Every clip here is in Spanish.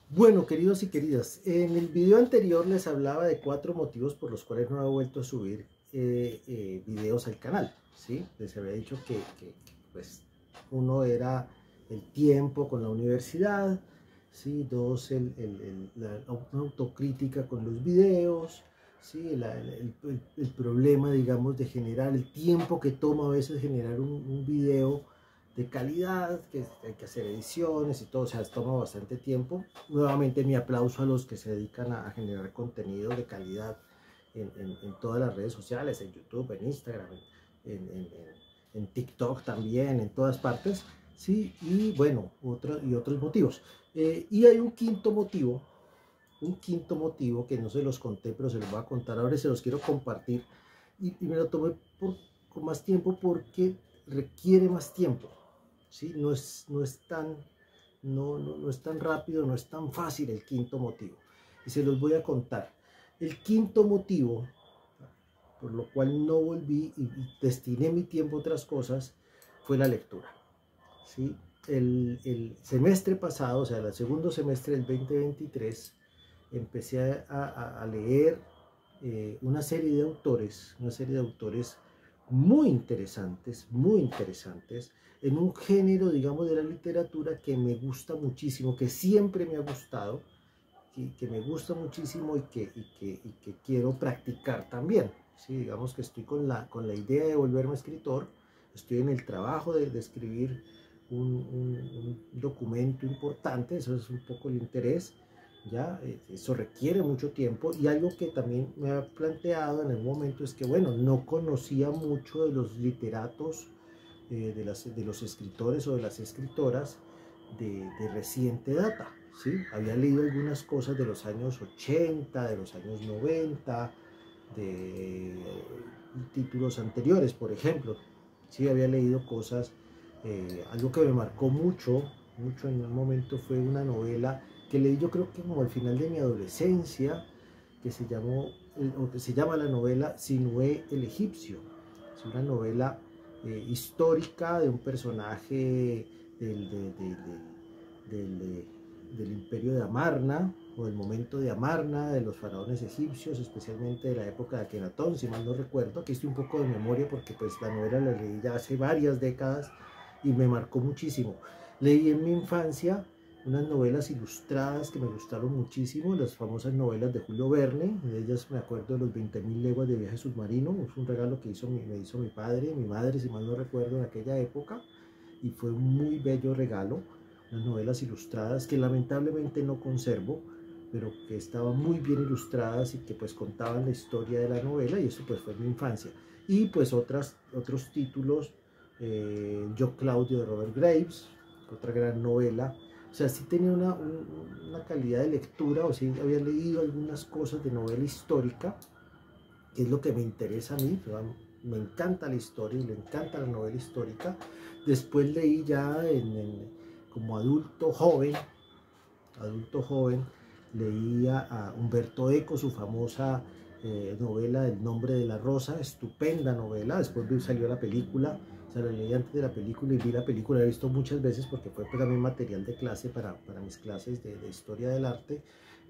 Bueno, queridos y queridas, en el video anterior les hablaba de 4 motivos por los cuales no he vuelto a subir videos al canal, ¿sí? Les había dicho pues, uno era el tiempo con la universidad, ¿sí? Dos, la autocrítica con los videos, ¿sí? El problema, digamos, de generar el tiempo que toma a veces generar un video de calidad, que hay que hacer ediciones y todo, o sea, toma bastante tiempo. Nuevamente mi aplauso a los que se dedican a generar contenido de calidad en todas las redes sociales, en YouTube, en Instagram, en, en, en TikTok también, en todas partes, ¿sí? Y bueno, otros motivos. Y hay un quinto motivo que no se los conté, pero se los voy a contar ahora y se los quiero compartir. Y me lo tomé con más tiempo porque requiere más tiempo, ¿sí? No es tan rápido, no es tan fácil el quinto motivo. Y se los voy a contar. El quinto motivo, por lo cual no volví y destiné mi tiempo a otras cosas, fue la lectura, ¿sí? El semestre pasado, o sea, el segundo semestre del 2023, empecé a leer una serie de autores muy interesantes, en un género, digamos, de la literatura que me gusta muchísimo, que siempre me ha gustado, que me gusta muchísimo y que quiero practicar también. ¿Sí? Digamos que estoy con la idea de volverme escritor, estoy en el trabajo de escribir un documento importante, eso es un poco el interés, ¿ya? Eso requiere mucho tiempo y algo que también me ha planteado en el momento es que, bueno, no conocía mucho de los literatos, de los escritores o de las escritoras de reciente data, ¿sí? Había leído algunas cosas de los años 80, de los años 90, de títulos anteriores, por ejemplo, sí había leído cosas, algo que me marcó mucho en un momento fue una novela que leí yo creo que como al final de mi adolescencia, que se llamó, o que se llama la novela Sinué el Egipcio. Es una novela histórica de un personaje del, de, del, del imperio de Amarna, o del momento de Amarna, de los faraones egipcios, especialmente de la época de Akenatón, si mal no recuerdo. Aquí estoy un poco de memoria porque pues la novela la leí ya hace varias décadas y me marcó muchísimo. Leí en mi infancia unas novelas ilustradas que me gustaron muchísimo, las famosas novelas de Julio Verne, de ellas me acuerdo de los 20.000 leguas de viaje submarino, es un regalo que me hizo mi padre, mi madre, si mal no recuerdo, en aquella época, y fue un muy bello regalo, unas novelas ilustradas que lamentablemente no conservo, pero que estaban muy bien ilustradas y que pues contaban la historia de la novela, y eso pues fue mi infancia. Y pues otros títulos, Yo Claudio de Robert Graves, otra gran novela. O sea, sí tenía una calidad de lectura, o sí había leído algunas cosas de novela histórica, que es lo que me interesa a mí. Me encanta la historia y me encanta la novela histórica. Después leí ya como adulto joven, leía a Humberto Eco, su famosa novela El nombre de la rosa, estupenda novela. Después salió la película, o sea, la leí antes de la película y vi la película, la he visto muchas veces porque fue pues, también material de clase para mis clases de historia del arte.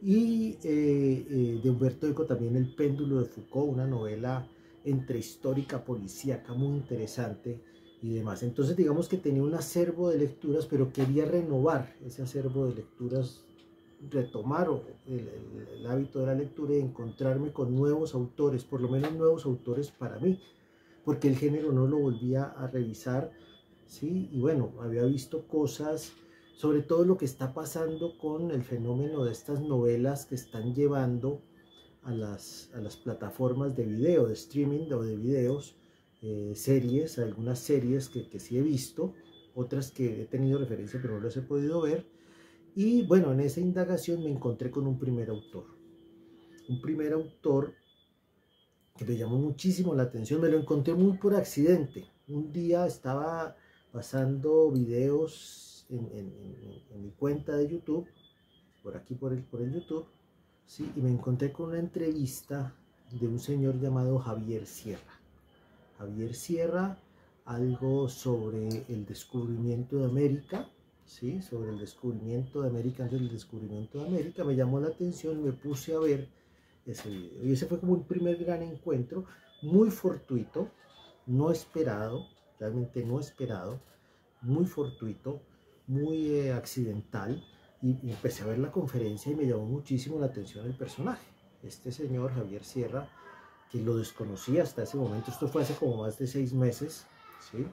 Y de Humberto Eco también El péndulo de Foucault, una novela entre histórica, policíaca, muy interesante y demás. Entonces digamos que tenía un acervo de lecturas, pero quería renovar ese acervo de lecturas, retomar el hábito de la lectura y encontrarme con nuevos autores, por lo menos nuevos autores para mí, porque el género no lo volvía a revisar, ¿sí? Y bueno, había visto cosas, sobre todo lo que está pasando con el fenómeno de estas novelas que están llevando a las plataformas de video, de streaming o de videos, series, algunas series que sí he visto, otras que he tenido referencia pero no las he podido ver. Y bueno, en esa indagación me encontré con un primer autor que me llamó muchísimo la atención, me lo encontré muy por accidente. Un día estaba pasando videos en mi cuenta de YouTube, por aquí por el YouTube, ¿sí? Y me encontré con una entrevista de un señor llamado Javier Sierra. Javier Sierra, algo sobre el descubrimiento de América, ¿sí? Sobre el descubrimiento de América, antes del descubrimiento de América, me llamó la atención y me puse a ver ese video. Y ese fue como un primer gran encuentro, muy fortuito, no esperado, realmente no esperado, muy fortuito, muy accidental, y empecé a ver la conferencia y me llamó muchísimo la atención el personaje. Este señor, Javier Sierra, que lo desconocía hasta ese momento, esto fue hace como más de 6 meses, ¿sí?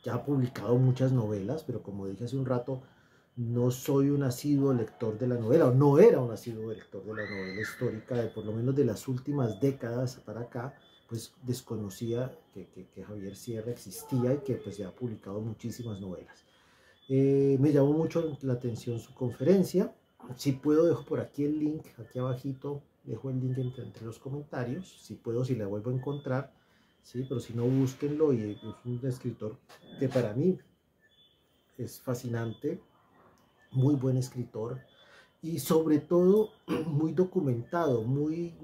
Ya ha publicado muchas novelas, pero como dije hace un rato, no soy un asiduo lector de la novela, o no era un asiduo lector de la novela histórica, de por lo menos de las últimas décadas para acá, pues desconocía que Javier Sierra existía y que pues ya ha publicado muchísimas novelas. Me llamó mucho la atención su conferencia. Si puedo dejo por aquí el link, aquí abajito dejo el link entre los comentarios, si puedo, si la vuelvo a encontrar, ¿sí? Pero si no, búsquenlo, y es un escritor que para mí es fascinante, muy buen escritor y sobre todo muy documentado, muy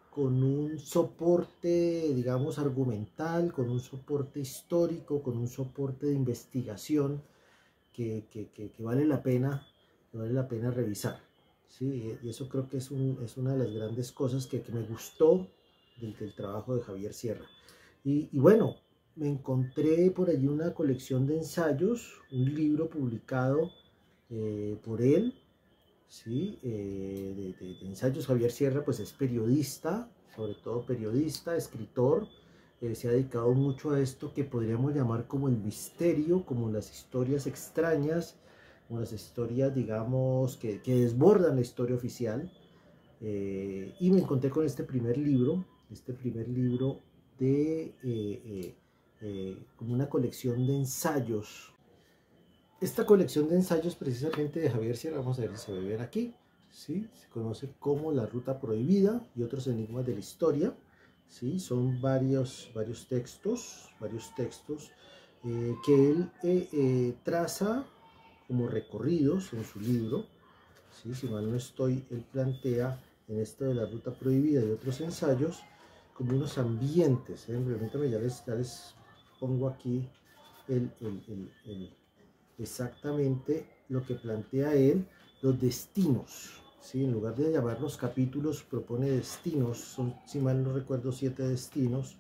con un soporte, digamos, argumental, con un soporte histórico, con un soporte de investigación que vale la pena revisar. ¿Sí? Y eso creo que es una de las grandes cosas que me gustó del trabajo de Javier Sierra. Y bueno, me encontré por allí una colección de ensayos, un libro publicado por él, ¿sí? De ensayos. Javier Sierra pues es periodista, sobre todo periodista, escritor, se ha dedicado mucho a esto que podríamos llamar como el misterio, como las historias extrañas, como las historias, digamos, que desbordan la historia oficial. Y me encontré con este primer libro de como una colección de ensayos. Esta colección de ensayos precisamente de Javier Sierra, vamos a ver si se ve bien aquí, ¿sí? Se conoce como La Ruta Prohibida y otros enigmas de la historia, ¿sí? Son varios textos que él traza como recorridos en su libro, ¿sí? Si mal no estoy, él plantea en esto de La Ruta Prohibida y otros ensayos como unos ambientes, ¿eh? Permítanme, ya les pongo aquí exactamente lo que plantea él, los destinos, ¿sí? En lugar de llamarlos capítulos, propone destinos, son, si mal no recuerdo, 7 destinos,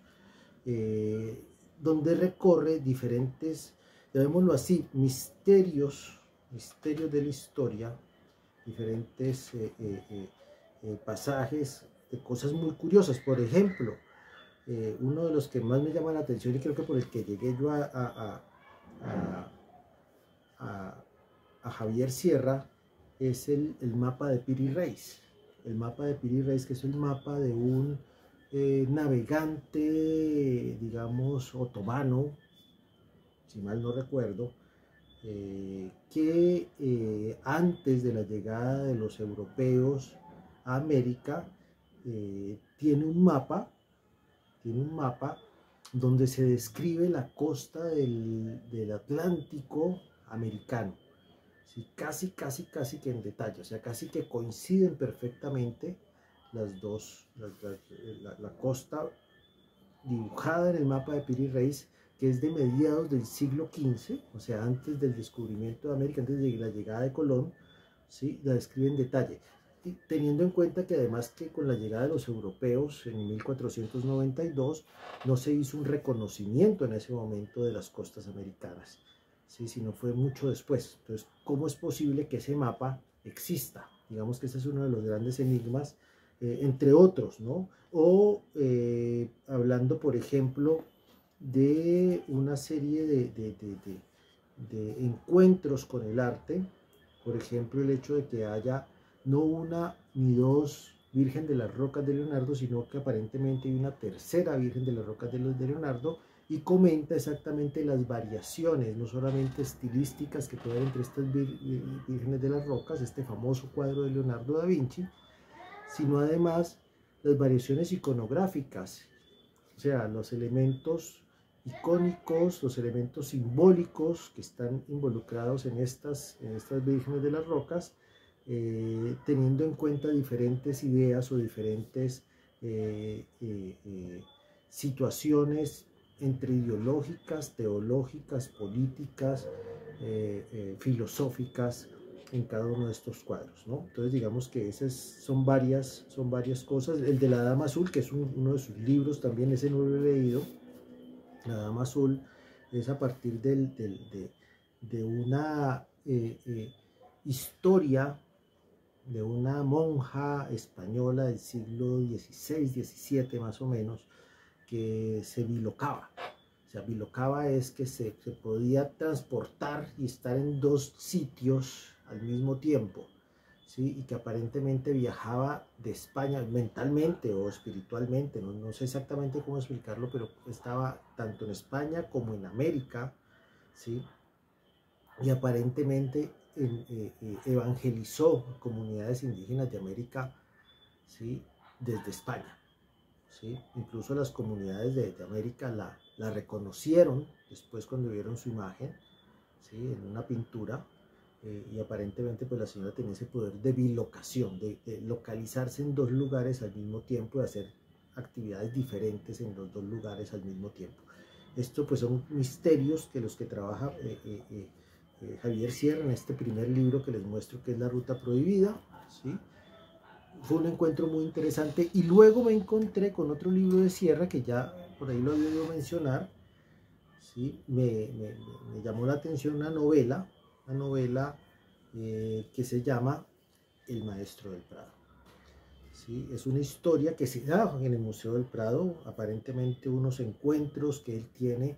donde recorre diferentes, llamémoslo así, misterios de la historia, diferentes pasajes de cosas muy curiosas. Por ejemplo, uno de los que más me llama la atención, y creo que por el que llegué yo a Javier Sierra, es el mapa de Piri Reis. El mapa de Piri Reis, que es el mapa de un navegante, digamos, otomano, si mal no recuerdo, que antes de la llegada de los europeos a América, tiene un mapa donde se describe la costa del Atlántico americano, ¿sí? Casi que en detalle, o sea, casi que coinciden perfectamente las dos, la costa dibujada en el mapa de Piri Reis, que es de mediados del siglo XV, o sea, antes del descubrimiento de América, antes de la llegada de Colón, ¿sí? La describe en detalle. Y teniendo en cuenta que además que con la llegada de los europeos en 1492 no se hizo un reconocimiento en ese momento de las costas americanas, ¿sí? Sino fue mucho después. Entonces, ¿cómo es posible que ese mapa exista? Digamos que ese es uno de los grandes enigmas, entre otros, ¿no? O hablando, por ejemplo, de una serie de encuentros con el arte, por ejemplo, el hecho de que haya no una ni dos Virgen de las Rocas de Leonardo, sino que aparentemente hay una tercera Virgen de las Rocas de Leonardo, y comenta exactamente las variaciones, no solamente estilísticas, que puede haber entre estas Vírgenes de las Rocas, este famoso cuadro de Leonardo da Vinci, sino además las variaciones iconográficas, o sea, los elementos icónicos, los elementos simbólicos que están involucrados en estas Vírgenes de las Rocas, teniendo en cuenta diferentes ideas o diferentes situaciones entre ideológicas, teológicas, políticas, filosóficas en cada uno de estos cuadros, ¿no? Entonces digamos que esas son varias cosas. El de la Dama Azul, que es uno de sus libros también, ese no lo he leído. La Dama Azul es a partir de una historia de una monja española del siglo XVI, XVII más o menos, que se bilocaba. O sea, bilocaba es que se podía transportar y estar en dos sitios al mismo tiempo, ¿sí? Y que aparentemente viajaba de España mentalmente o espiritualmente, no sé exactamente cómo explicarlo, pero estaba tanto en España como en América, ¿sí? Y aparentemente evangelizó comunidades indígenas de América, ¿sí? Desde España. ¿Sí? Incluso las comunidades de América la reconocieron después cuando vieron su imagen, ¿sí? En una pintura, y aparentemente pues la señora tenía ese poder de bilocación, de localizarse en dos lugares al mismo tiempo y hacer actividades diferentes en los dos lugares al mismo tiempo. Esto pues son misterios que los que trabaja Javier Sierra en este primer libro que les muestro, que es La Ruta Prohibida, ¿sí? Fue un encuentro muy interesante, y luego me encontré con otro libro de Sierra que ya por ahí lo he oído mencionar, ¿sí? Me llamó la atención una novela que se llama El Maestro del Prado, ¿sí? Es una historia que se da en el Museo del Prado, aparentemente unos encuentros que él tiene,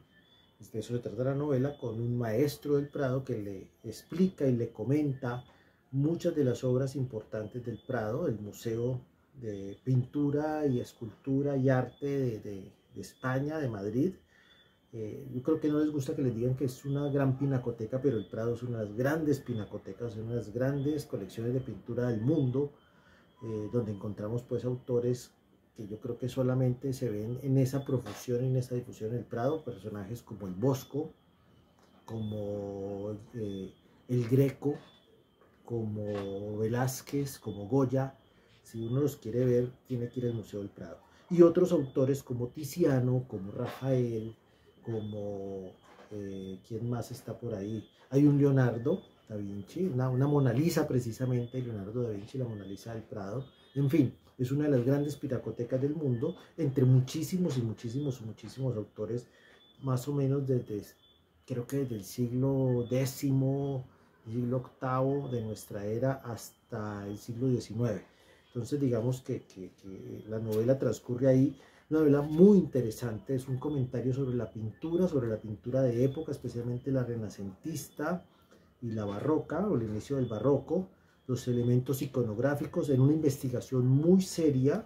de eso se trata la novela, con un maestro del Prado que le explica y le comenta muchas de las obras importantes del Prado, el Museo de Pintura y Escultura y Arte de España, de Madrid. Yo creo que no les gusta que les digan que es una gran pinacoteca, pero el Prado es una de las grandes pinacotecas, una de las grandes colecciones de pintura del mundo, donde encontramos pues autores que yo creo que solamente se ven en esa profusión, en esa difusión en el Prado, personajes como el Bosco, como el Greco, como Velázquez, como Goya. Si uno los quiere ver, tiene que ir al Museo del Prado. Y otros autores como Tiziano, como Rafael, como ¿quién más está por ahí? Hay un Leonardo da Vinci, una Mona Lisa precisamente, Leonardo da Vinci, la Mona Lisa del Prado. En fin, es una de las grandes pinacotecas del mundo, entre muchísimos autores, más o menos creo que desde el siglo X, siglo octavo de nuestra era hasta el siglo XIX. Entonces digamos que la novela transcurre ahí, una novela muy interesante, es un comentario sobre la pintura de época, especialmente la renacentista y la barroca, o el inicio del barroco, los elementos iconográficos, en una investigación muy seria,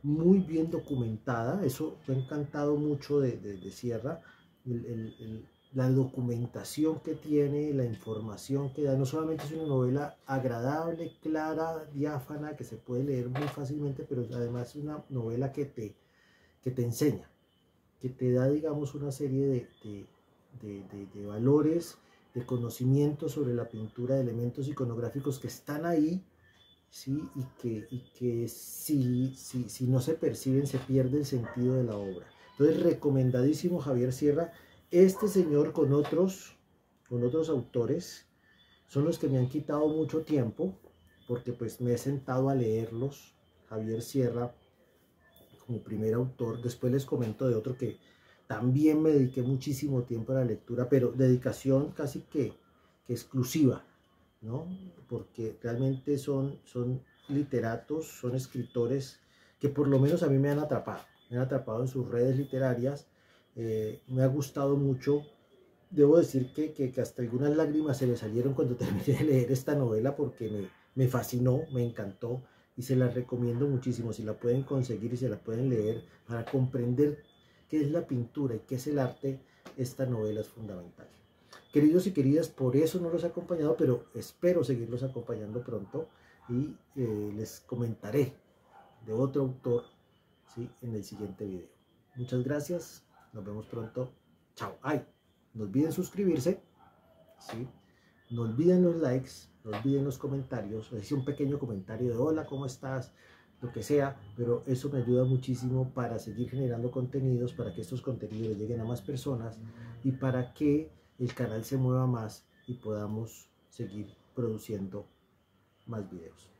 muy bien documentada. Eso me ha encantado mucho de Sierra, la documentación que tiene, la información que da. No solamente es una novela agradable, clara, diáfana, que se puede leer muy fácilmente, pero además es una novela que te enseña, que te da, digamos, una serie de valores, de conocimientos sobre la pintura, de elementos iconográficos que están ahí, ¿sí? Y que si no se perciben, se pierde el sentido de la obra. Entonces, recomendadísimo Javier Sierra. Este señor con otros autores son los que me han quitado mucho tiempo, porque pues me he sentado a leerlos. Javier Sierra como primer autor, después les comento de otro que también me dediqué muchísimo tiempo a la lectura, pero dedicación casi que exclusiva, ¿no? Porque realmente son literatos, son escritores que por lo menos a mí me han atrapado en sus redes literarias. Me ha gustado mucho. Debo decir que hasta algunas lágrimas se me salieron cuando terminé de leer esta novela, porque me fascinó, me encantó, y se las recomiendo muchísimo. Si la pueden conseguir y se la pueden leer para comprender qué es la pintura y qué es el arte, esta novela es fundamental. Queridos y queridas, por eso no los he acompañado, pero espero seguirlos acompañando pronto, y les comentaré de otro autor, ¿sí? En el siguiente video. Muchas gracias, nos vemos pronto. Chao. Ay, no olviden suscribirse, ¿sí? No olviden los likes, no olviden los comentarios. Hice un pequeño comentario de hola, ¿cómo estás? Lo que sea, pero eso me ayuda muchísimo para seguir generando contenidos, para que estos contenidos lleguen a más personas y para que el canal se mueva más y podamos seguir produciendo más videos.